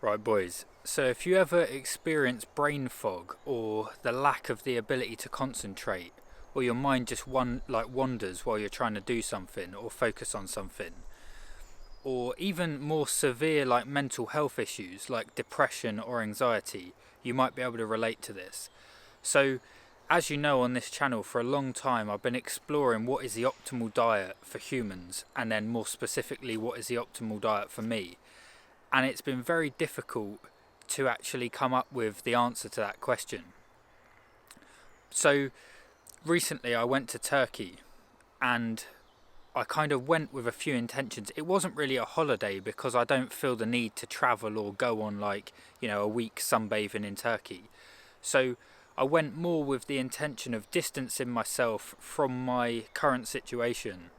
Right, boys. So if you ever experience brain fog or the lack of the ability to concentrate, or your mind just wanders while you're trying to do something or focus on something, or even more severe like mental health issues like depression or anxiety, you might be able to relate to this. So, as you know, on this channel for a long time I've been exploring what is the optimal diet for humans, and then more specifically what is the optimal diet for me. And it's been very difficult to actually come up with the answer to that question. So recently I went to Turkey, and I kind of went with a few intentions. It wasn't really a holiday because I don't feel the need to travel or go on a week sunbathing in Turkey. So I went more with the intention of distancing myself from my current situation.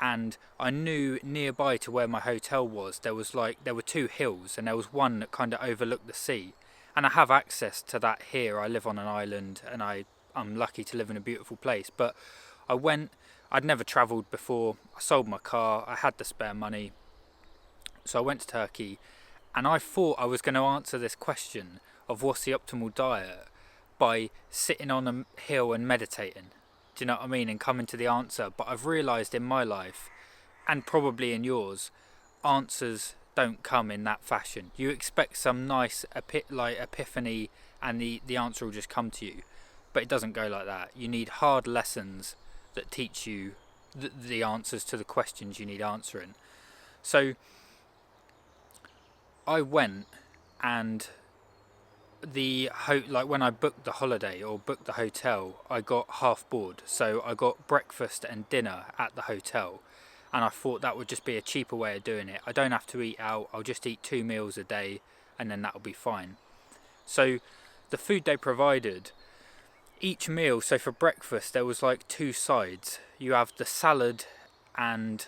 And I knew nearby to where my hotel was, there were two hills, and there was one that kind of overlooked the sea. And I have access to that here. I live on an island, and I'm lucky to live in a beautiful place. But I'd never travelled before. I sold my car, I had the spare money. So I went to Turkey, and I thought I was going to answer this question of what's the optimal diet by sitting on a hill and meditating. Do you know what I mean? And coming to the answer. But I've realised in my life, and probably in yours, answers don't come in that fashion. You expect some nice epiphany, and the answer will just come to you. But it doesn't go like that. You need hard lessons that teach you the answers to the questions you need answering. So I went, and when I booked the holiday or booked the hotel, I got half board. So I got breakfast and dinner at the hotel, and I thought that would just be a cheaper way of doing it. I don't have to eat out, I'll just eat 2 meals a day, and then that'll be fine. So the food they provided, each meal, so for breakfast there was like two sides. You have the salad and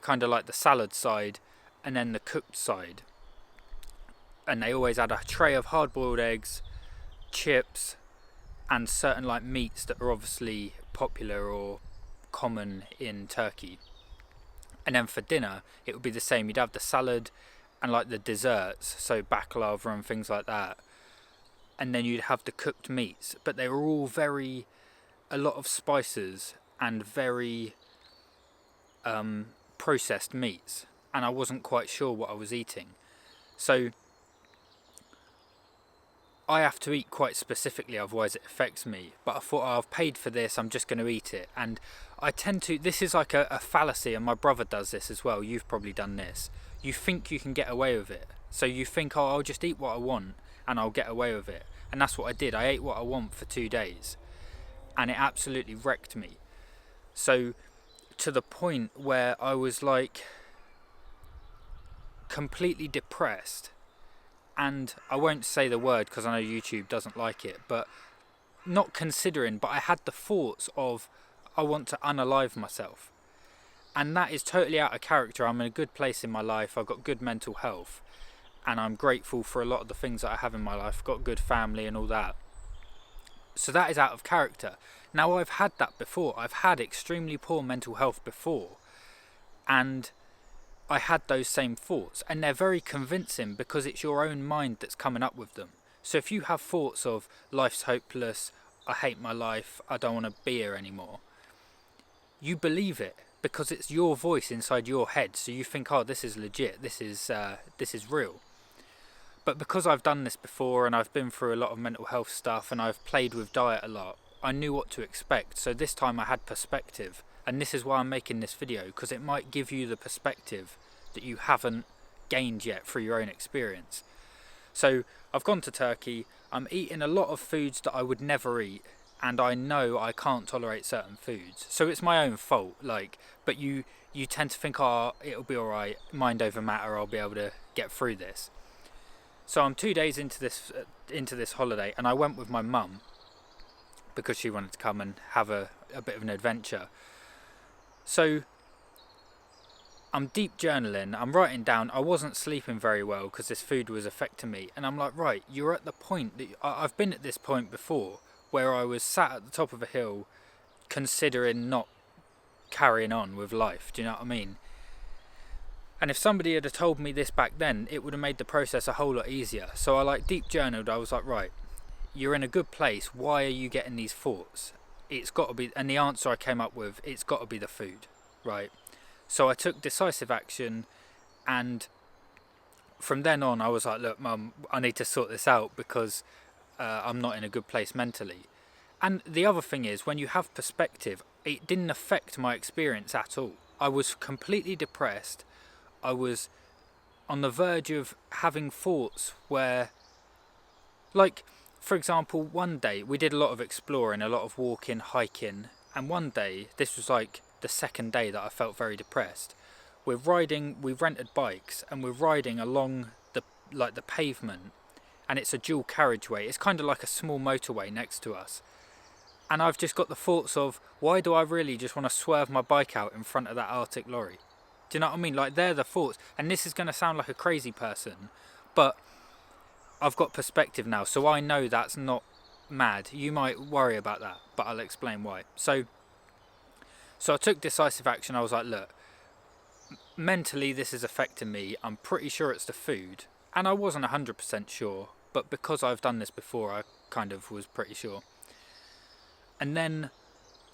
kind of like the salad side, and then the cooked side. And they always had a tray of hard-boiled eggs, chips, and certain like meats that are obviously popular or common in Turkey. And then for dinner, it would be the same. You'd have the salad and like the desserts, so baklava and things like that. And then you'd have the cooked meats, but they were all a lot of spices and very processed meats. And I wasn't quite sure what I was eating. So I have to eat quite specifically, otherwise it affects me. But I thought, I've paid for this, I'm just going to eat it. And I tend to, this is like a fallacy, and my brother does this as well. You've probably done this. You think you can get away with it. So you think, I'll just eat what I want and I'll get away with it. And that's what I did. I ate what I want for 2 days. And it absolutely wrecked me. So to the point where I was like completely depressed. And I won't say the word because I know YouTube doesn't like it, but not considering, but I had the thoughts of, I want to unalive myself. And that is totally out of character. I'm in a good place in my life, I've got good mental health, and I'm grateful for a lot of the things that I have in my life, I've got good family and all that. So that is out of character. Now I've had that before, I've had extremely poor mental health before, and I had those same thoughts, and they're very convincing because it's your own mind that's coming up with them. So if you have thoughts of life's hopeless, I hate my life, I don't want to be here anymore, you believe it because it's your voice inside your head. So you think, this is legit, this is real. But because I've done this before and I've been through a lot of mental health stuff and I've played with diet a lot, I knew what to expect. So this time I had perspective. And this is why I'm making this video, because it might give you the perspective that you haven't gained yet through your own experience. So I've gone to Turkey, I'm eating a lot of foods that I would never eat, and I know I can't tolerate certain foods. So it's my own fault, but you tend to think, it'll be alright, mind over matter, I'll be able to get through this. So I'm 2 days into this holiday, and I went with my mum because she wanted to come and have a bit of an adventure. So I'm deep journaling, I'm writing down, I wasn't sleeping very well because this food was affecting me, and I'm like, right, you're at the point that I've been at this point before where I was sat at the top of a hill considering not carrying on with life, do you know what I mean? And if somebody had told me this back then, it would have made the process a whole lot easier. So I like deep journaled. I was like, right, you're in a good place. Why are you getting these thoughts? It's got to be, and the answer I came up with, it's got to be the food, right? So I took decisive action, and from then on I was like, look, Mum, I need to sort this out because I'm not in a good place mentally. And the other thing is, when you have perspective, it didn't affect my experience at all. I was completely depressed. I was on the verge of having thoughts where, like, for example, one day we did a lot of exploring, a lot of walking, hiking, and one day, this was like the second day that I felt very depressed, we rented bikes and we're riding along the pavement, and it's a dual carriageway. It's kind of like a small motorway next to us. And I've just got the thoughts of, why do I really just want to swerve my bike out in front of that Arctic lorry? Do you know what I mean? Like, they're the thoughts. And this is going to sound like a crazy person, but I've got perspective now, so I know that's not mad. You might worry about that, but I'll explain why. So I took decisive action. I was like, look, mentally this is affecting me. I'm pretty sure it's the food. And I wasn't 100% sure, but because I've done this before, I kind of was pretty sure. And then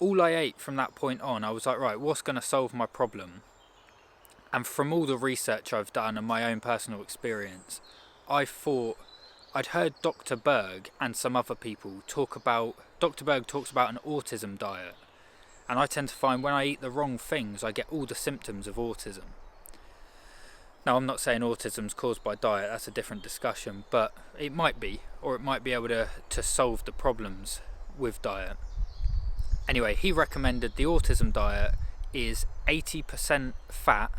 all I ate from that point on, I was like, right, what's going to solve my problem? And from all the research I've done and my own personal experience, I thought, I'd heard Dr. Berg and some other people talk about, Dr. Berg talks about an autism diet. And I tend to find when I eat the wrong things, I get all the symptoms of autism. Now, I'm not saying autism's caused by diet, that's a different discussion, but it might be, or it might be able to solve the problems with diet. Anyway, he recommended the autism diet is 80% fat,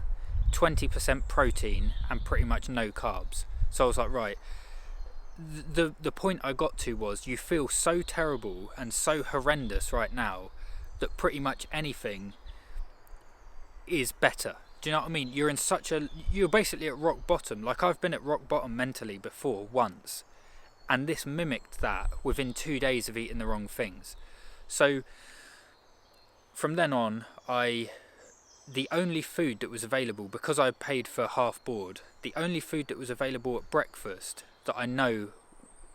20% protein, and pretty much no carbs. So I was like, right, the point I got to was, you feel so terrible and so horrendous right now that pretty much anything is better. Do you know what I mean? You're basically at rock bottom. Like, I've been at rock bottom mentally before once, and this mimicked that within 2 days of eating the wrong things. So from then on, the only food that was available, because I paid for half board, the only food that was available at breakfast that I know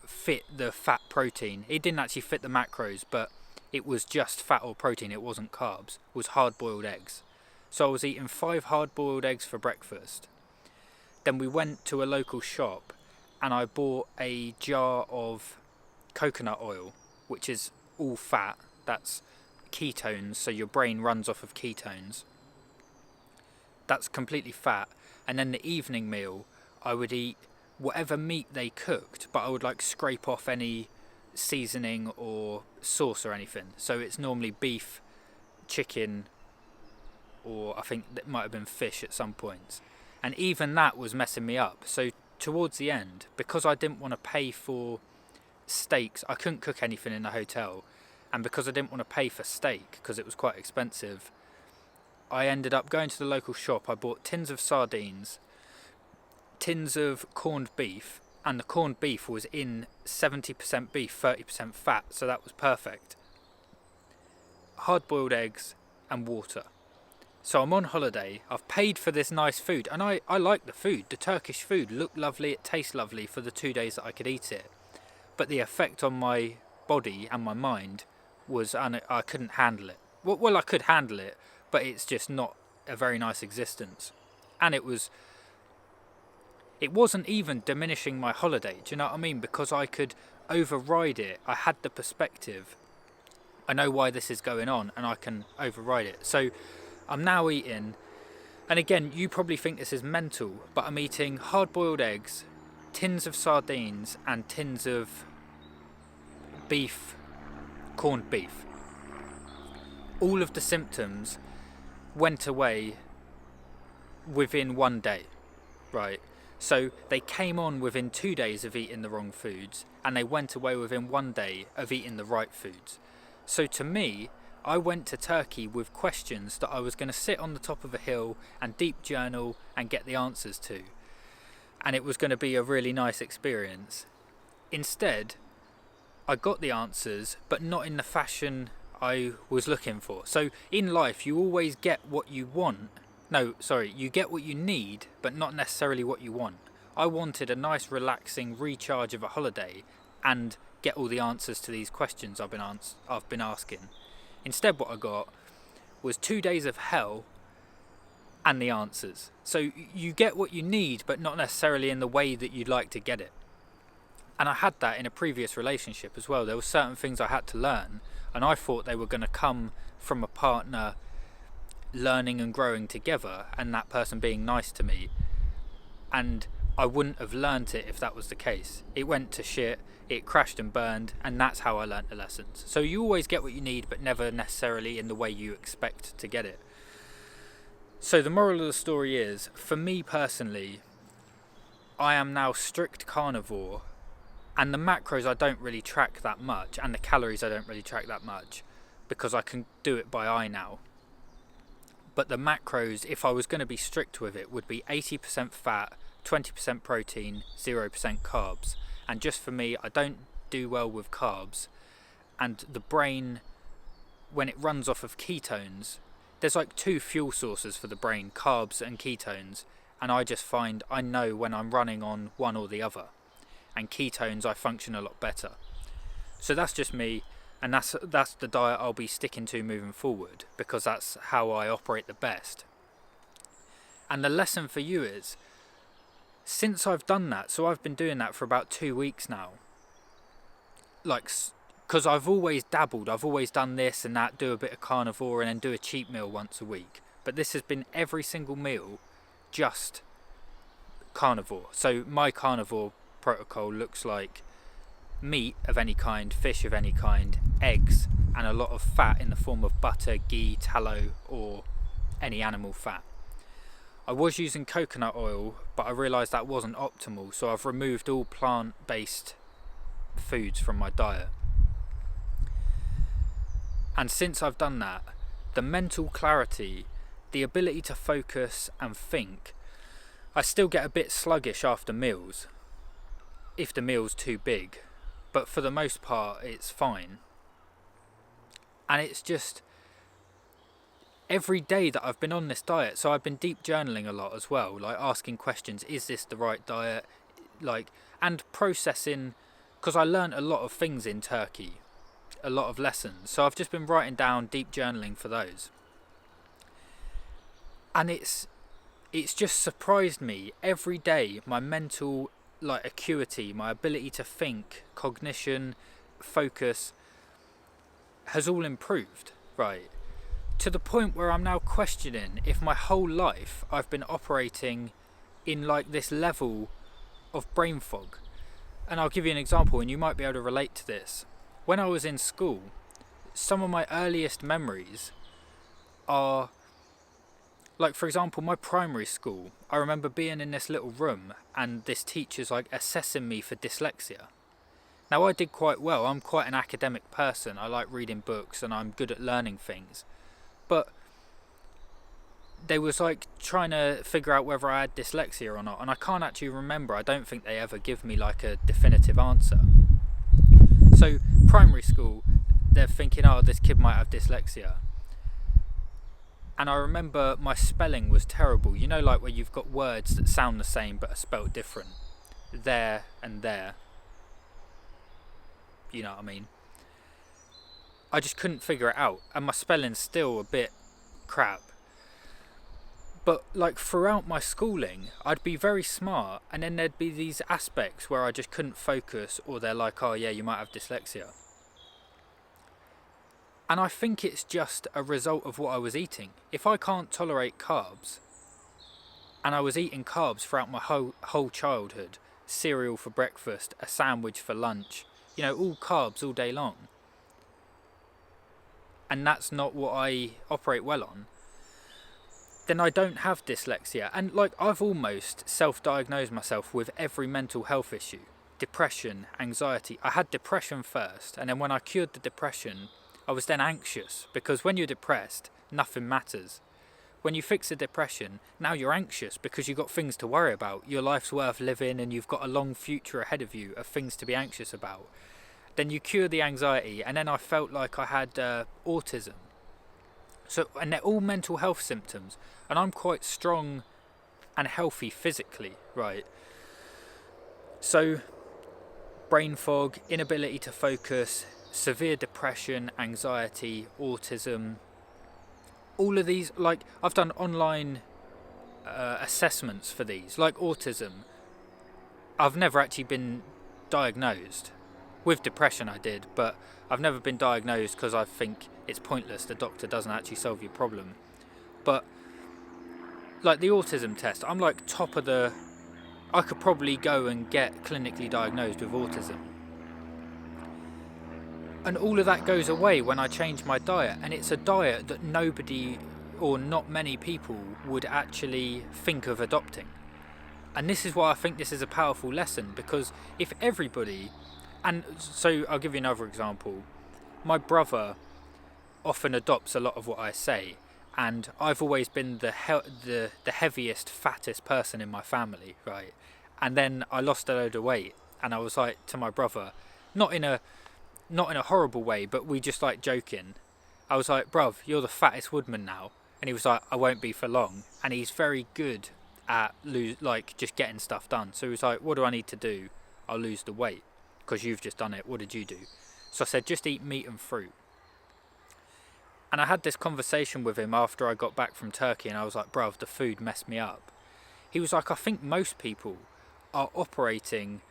fit the fat protein, it didn't actually fit the macros, but it was just fat or protein, it wasn't carbs, was hard-boiled eggs. So I was eating 5 hard-boiled eggs for breakfast. Then we went to a local shop and I bought a jar of coconut oil, which is all fat. That's ketones, so your brain runs off of ketones. That's completely fat. And then the evening meal, I would eat whatever meat they cooked, but I would like scrape off any seasoning or sauce or anything. So it's normally beef, chicken, or I think that might have been fish at some points. And even that was messing me up. So towards the end, because I didn't want to pay for steaks, I couldn't cook anything in the hotel, and because I didn't want to pay for steak because it was quite expensive, I ended up going to the local shop. I bought tins of sardines, tins of corned beef, and the corned beef was in 70% beef, 30% fat, so that was perfect. Hard-boiled eggs and water. So I'm on holiday, I've paid for this nice food, and I like the food. The Turkish food looked lovely, it tastes lovely for the 2 days that I could eat it. But the effect on my body and my mind was, I couldn't handle it. Well, I could handle it, but it's just not a very nice existence. And it wasn't even diminishing my holiday, do you know what I mean? Because I could override it, I had the perspective. I know why this is going on, and I can override it. So I'm now eating, and again, you probably think this is mental, but I'm eating hard-boiled eggs, tins of sardines, and tins of beef, corned beef. All of the symptoms went away within 1 day, right? So they came on within 2 days of eating the wrong foods, and they went away within 1 day of eating the right foods. So to me, I went to Turkey with questions that I was going to sit on the top of a hill and deep journal and get the answers to. And it was going to be a really nice experience. Instead, I got the answers, but not in the fashion I was looking for. So in life, you always get what you want, No, sorry, you get what you need, but not necessarily what you want. I wanted a nice, relaxing recharge of a holiday and get all the answers to these questions I've been asking. Instead, what I got was 2 days of hell and the answers. So you get what you need, but not necessarily in the way that you'd like to get it. And I had that in a previous relationship as well. There were certain things I had to learn, and I thought they were going to come from a partner learning and growing together, and that person being nice to me. And I wouldn't have learnt it if that was the case. It went to shit, it crashed and burned, and that's how I learnt the lessons. So you always get what you need, but never necessarily in the way you expect to get it. So the moral of the story is, for me personally, I am now strict carnivore, and the macros I don't really track that much, and the calories I don't really track that much, because I can do it by eye now. But the macros, if I was going to be strict with it, would be 80% fat, 20% protein, 0% carbs. And just for me, I don't do well with carbs, and the brain, when it runs off of ketones, there's like 2 fuel sources for the brain, carbs and ketones, and I just find I know when I'm running on one or the other, and ketones I function a lot better. So that's just me, and that's the diet I'll be sticking to moving forward, because that's how I operate the best. And the lesson for you is, since I've done that, so I've been doing that for about 2 weeks now, like, because I've always dabbled, I've always done this and that, do a bit of carnivore and then do a cheat meal once a week. But this has been every single meal just carnivore. So my carnivore protocol looks like meat of any kind, fish of any kind, eggs, and a lot of fat in the form of butter, ghee, tallow, or any animal fat. I was using coconut oil, but I realised that wasn't optimal, so I've removed all plant-based foods from my diet. And since I've done that, the mental clarity, the ability to focus and think, I still get a bit sluggish after meals, if the meal's too big, but for the most part it's fine. And it's just every day that I've been on this diet, so I've been deep journaling a lot as well, like asking questions, is this the right diet, like, and processing, because I learned a lot of things in Turkey, a lot of lessons, so I've just been writing down, deep journaling for those. And it's just surprised me every day, my mental like acuity, my ability to think, cognition, focus has all improved, right? To the point where I'm now questioning if my whole life I've been operating in like this level of brain fog. And I'll give you an example, and you might be able to relate to this. When I was in school, some of my earliest memories are, like, for example, my primary school. I remember being in this little room and this teacher's like assessing me for dyslexia. Now, I did quite well. I'm quite an academic person. I like reading books and I'm good at learning things. But they was like trying to figure out whether I had dyslexia or not, and I can't actually remember. I don't think they ever give me like a definitive answer. So primary school, they're thinking, oh, this kid might have dyslexia. And I remember my spelling was terrible. You know, like where you've got words that sound the same but are spelt different. There and there. You know what I mean? I just couldn't figure it out. And my spelling's still a bit crap. But like throughout my schooling, I'd be very smart, and then there'd be these aspects where I just couldn't focus, or they're like, oh yeah, you might have dyslexia. And I think it's just a result of what I was eating. If I can't tolerate carbs, and I was eating carbs throughout my whole childhood, cereal for breakfast, a sandwich for lunch, you know, all carbs all day long, and that's not what I operate well on, then I don't have dyslexia. And like, I've almost self-diagnosed myself with every mental health issue. Depression, anxiety. I had depression first, and then when I cured the depression, I was then anxious, because when you're depressed, nothing matters. When you fix the depression, now you're anxious because you've got things to worry about. Your life's worth living and you've got a long future ahead of you of things to be anxious about. Then you cure the anxiety, and then I felt like I had autism. And they're all mental health symptoms, and I'm quite strong and healthy physically, right? So brain fog, inability to focus, severe depression, anxiety, autism, all of these, like I've done online assessments for these, like autism. I've never actually been diagnosed. With depression I did, but I've never been diagnosed because I think it's pointless. The doctor doesn't actually solve your problem. But like the autism test, I'm like top of the... I could probably go and get clinically diagnosed with autism. And all of that goes away when I change my diet. And it's a diet that nobody or not many people would actually think of adopting. And this is why I think this is a powerful lesson, because if everybody... And so I'll give you another example. My brother often adopts a lot of what I say, and I've always been the heaviest, fattest person in my family, right? And then I lost a load of weight, and I was like to my brother, not in a horrible way, but we just like joking. I was like, bruv, you're the fattest woodman now. And he was like, I won't be for long. And he's very good at just getting stuff done. So he was like, what do I need to do? I'll lose the weight. Because you've just done it. What did you do? So I said, just eat meat and fruit. And I had this conversation with him after I got back from Turkey, and I was like, bruv, the food messed me up. He was like, I think most people are operating...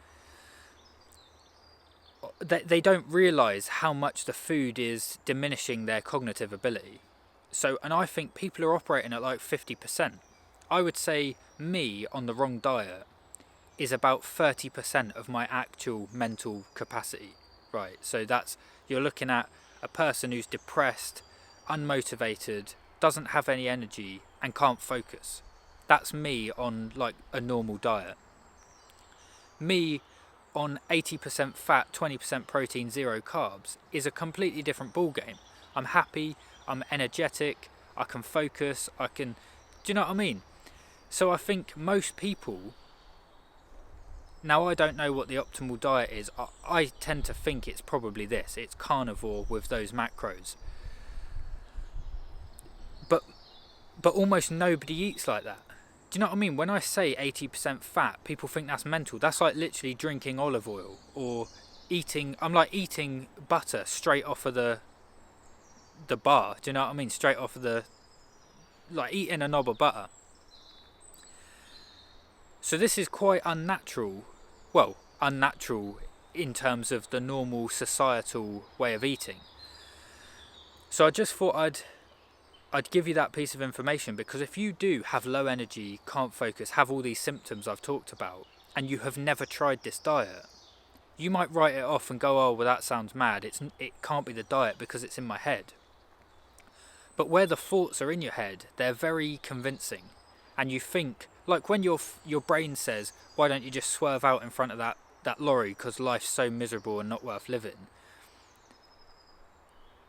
They don't realise how much the food is diminishing their cognitive ability. So, and I think people are operating at like 50%. I would say me on the wrong diet is about 30% of my actual mental capacity, right? So you're looking at a person who's depressed, unmotivated, doesn't have any energy and can't focus. That's me on like a normal diet. Me on 80% fat, 20% protein, 0 carbs is a completely different ballgame. I'm happy, I'm energetic, I can focus, do you know what I mean? So I think most people... Now, I don't know what the optimal diet is. I tend to think it's probably this. It's carnivore with those macros. But almost nobody eats like that. Do you know what I mean? When I say 80% fat, people think that's mental. That's like literally drinking olive oil or eating... I'm like eating butter straight off of the bar. Do you know what I mean? Straight off of the... Like eating a knob of butter. So this is quite unnatural. Well, unnatural in terms of the normal societal way of eating. So I just thought I'd give you that piece of information, because if you do have low energy, can't focus, have all these symptoms I've talked about, and you have never tried this diet, you might write it off and go, oh, well, that sounds mad. It can't be the diet because it's in my head. But where the thoughts are in your head, they're very convincing. And you think, like when your brain says, why don't you just swerve out in front of that lorry because life's so miserable and not worth living?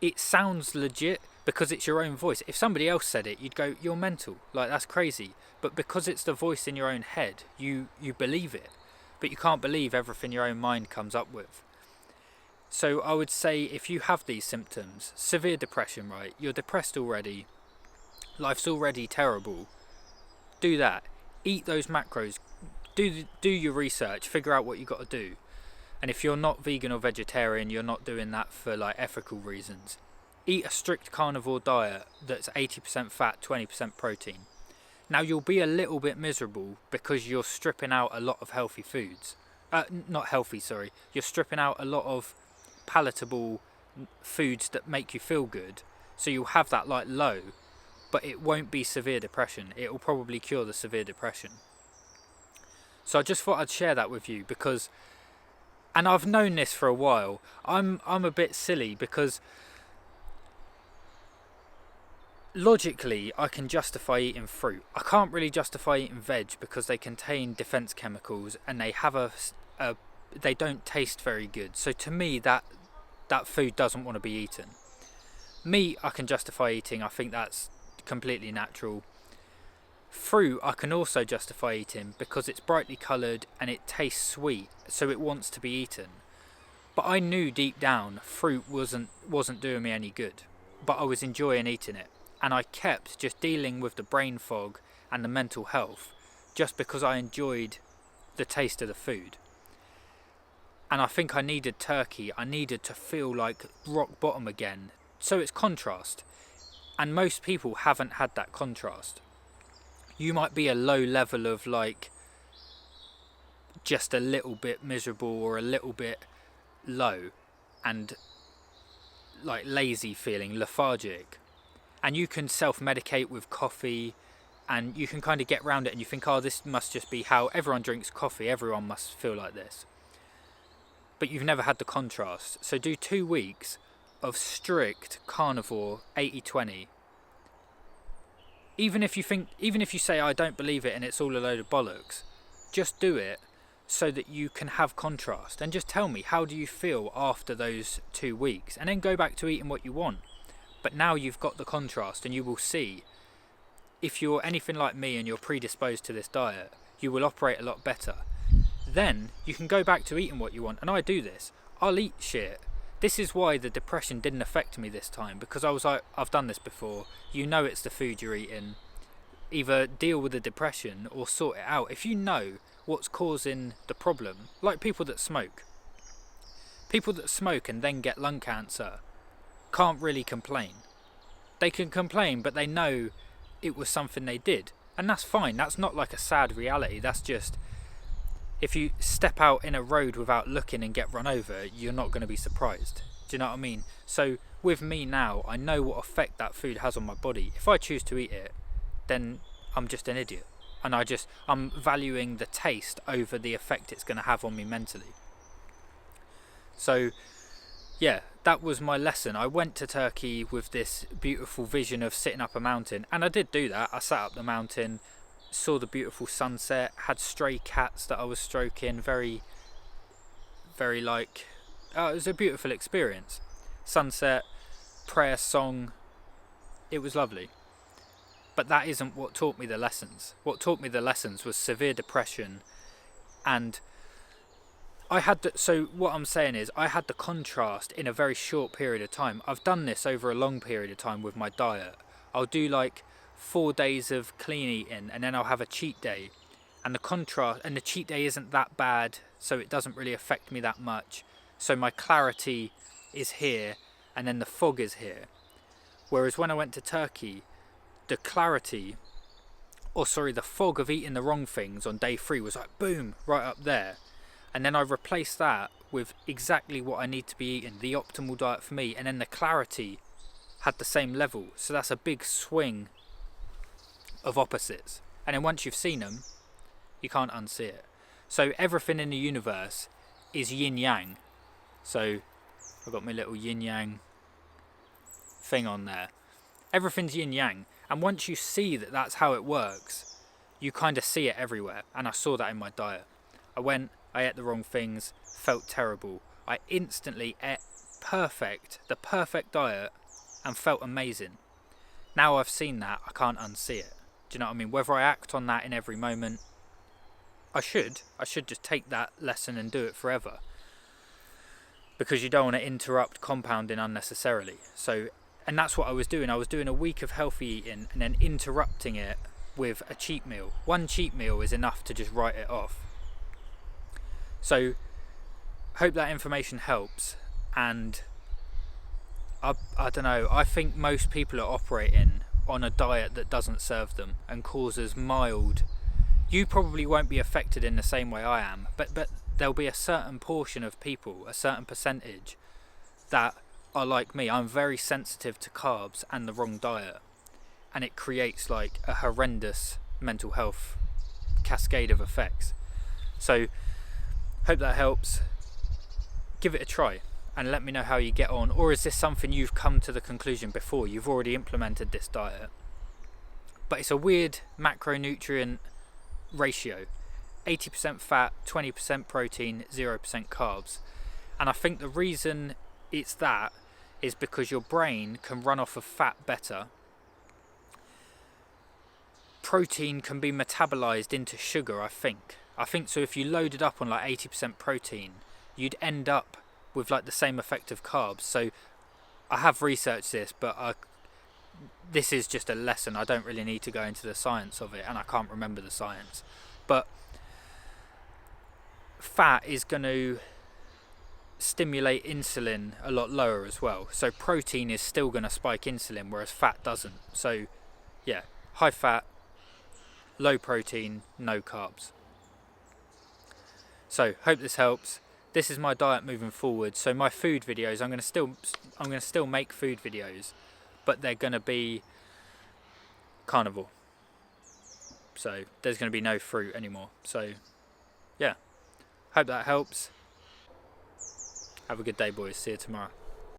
It sounds legit because it's your own voice. If somebody else said it, you'd go, you're mental, like that's crazy. But because it's the voice in your own head, you believe it. But you can't believe everything your own mind comes up with. So I would say if you have these symptoms, severe depression, right? You're depressed already, life's already terrible. Do that. Eat those macros. Do your research. Figure out what you got to do. And if you're not vegan or vegetarian, you're not doing that for like ethical reasons. Eat a strict carnivore diet that's 80% fat, 20% protein. Now you'll be a little bit miserable because you're stripping out a lot of healthy foods. Not healthy, sorry. You're stripping out a lot of palatable foods that make you feel good. So you'll have that like low. But it won't be severe depression. It will probably cure the severe depression. So I just thought I'd share that with you because, and I've known this for a while, I'm a bit silly because logically I can justify eating fruit. I can't really justify eating veg because they contain defense chemicals and they have they don't taste very good. So to me that food doesn't want to be eaten. Meat I can justify eating. I think that's completely natural. Fruit I can also justify eating because it's brightly coloured and it tastes sweet, so it wants to be eaten. But I knew deep down fruit wasn't doing me any good, but I was enjoying eating it. and I kept just dealing with the brain fog and the mental health just because I enjoyed the taste of the food. And I think I needed turkey. I needed to feel like rock bottom again. So it's contrast. And most people haven't had that contrast. You might be a low level of like just a little bit miserable or a little bit low and like lazy feeling, lethargic. And you can self-medicate with coffee and you can kind of get around it and you think, oh, this must just be how everyone drinks coffee. Everyone must feel like this. But you've never had the contrast. So do 2 weeks of strict carnivore 80-20. Even if you say I don't believe it and it's all a load of bollocks, just do it so that you can have contrast. And just tell me, how do you feel after those 2 weeks? And then go back to eating what you want. But now you've got the contrast and you will see, if you're anything like me and you're predisposed to this diet, you will operate a lot better. Then you can go back to eating what you want. And I do this. I'll eat shit. This is why the depression didn't affect me this time, because I was like, I've done this before. You know it's the food you're eating. Either deal with the depression or sort it out. If you know what's causing the problem, like people that smoke. People that smoke and then get lung cancer can't really complain. They can complain, but they know it was something they did. And that's fine. That's not like a sad reality. That's just, if you step out in a road without looking and get run over, you're not going to be surprised. Do you know what I mean? So with me now, I know what effect that food has on my body. If I choose to eat it, then I'm just an idiot. And I'm valuing the taste over the effect it's going to have on me mentally. So yeah, that was my lesson. I went to Turkey with this beautiful vision of sitting up a mountain, and I did do that. I sat up the mountain, saw the beautiful sunset, had stray cats that I was stroking, very like, it was a beautiful experience. Sunset, prayer song, it was lovely. But that isn't what taught me the lessons. What taught me the lessons was severe depression, and so what I'm saying is, I had the contrast in a very short period of time. I've done this over a long period of time with my diet. I'll do like 4 days of clean eating and then I'll have a cheat day. And the contrast, and the cheat day isn't that bad, so it doesn't really affect me that much. So my clarity is here and then the fog is here. Whereas when I went to Turkey, the fog of eating the wrong things on day 3 was like boom, right up there. And then I replaced that with exactly what I need to be eating, the optimal diet for me, and then the clarity had the same level. So that's a big swing of opposites. And then once you've seen them, you can't unsee it. So everything in the universe is yin-yang. So I've got my little yin-yang thing on there. Everything's yin-yang. And once you see that that's how it works, you kind of see it everywhere. And I saw that in my diet. I ate the wrong things, felt terrible. I instantly ate the perfect diet, and felt amazing. Now I've seen that, I can't unsee it. Do you know what I mean? Whether I act on that in every moment, I should just take that lesson and do it forever. Because you don't want to interrupt compounding unnecessarily. So, and that's what I was doing. I was doing a week of healthy eating and then interrupting it with a cheat meal. One cheat meal is enough to just write it off. So, hope that information helps, and I don't know, I think most people are operating on a diet that doesn't serve them and causes mild, you probably won't be affected in the same way I am, but there'll be a certain portion of people, a certain percentage, that are like me. I'm very sensitive to carbs and the wrong diet, and it creates like a horrendous mental health cascade of effects. So, hope that helps. Give it a try and let me know how you get on. Or is this something you've come to the conclusion before? You've already implemented this diet. But it's a weird macronutrient ratio. 80% fat, 20% protein, 0% carbs. And I think the reason it's that is because your brain can run off of fat better. Protein can be metabolized into sugar, I think so. If you loaded up on like 80% protein, you'd end up with like the same effect of carbs. So I have researched this, but this is just a lesson. I don't really need to go into the science of it, and I can't remember the science. But fat is going to stimulate insulin a lot lower as well. So protein is still going to spike insulin, whereas fat doesn't. So yeah, high fat, low protein, no carbs. So hope this helps. This is my diet moving forward. So my food videos, I'm going to still make food videos, but they're going to be carnivore. So there's going to be no fruit anymore. So yeah, hope that helps. Have a good day, boys. See you tomorrow.